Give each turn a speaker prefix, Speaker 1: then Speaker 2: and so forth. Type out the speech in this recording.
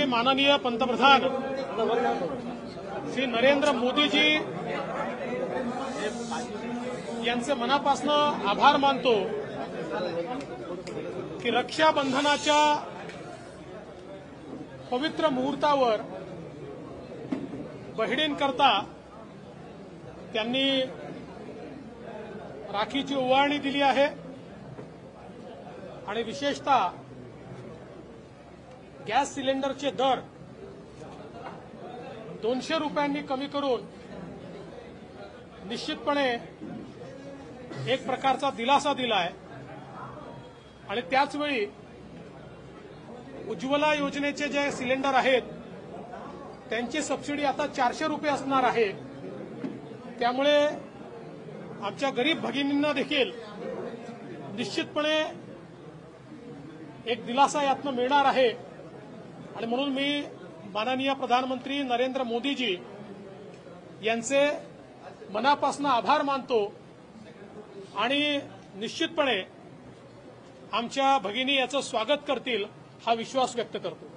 Speaker 1: माननीय पंतप्रधान श्री नरेंद्र मोदीजी यांचे मनापासून आभार मानतो की रक्षाबंधनाच्या पवित्र मुहूर्तावर बहिणींकरता त्यांनी राखीची ओवाळणी दिली आहे आणि विशेषतः गॅस सिलेंडरचे दर 200 रुपयांनी कमी करून निश्चितपणे एक प्रकारचा दिलासा दिला आहे आणि त्याचवेळी उज्ज्वला योजनेचे जे सिलेंडर आहेत त्यांची सबसिडी आता 400 रुपये असणार आहे। त्यामुळे आमच्या गरीब भगिनींना देखील निश्चितपणे एक दिलासा यातनं मिळणार आहे आणि म्हणून मी माननीय प्रधानमंत्री नरेंद्र मोदीजी यांचे मनापासून आभार मानतो आणि निश्चितपणे आमच्या भगिनी याचं स्वागत करतील हा विश्वास व्यक्त करतो।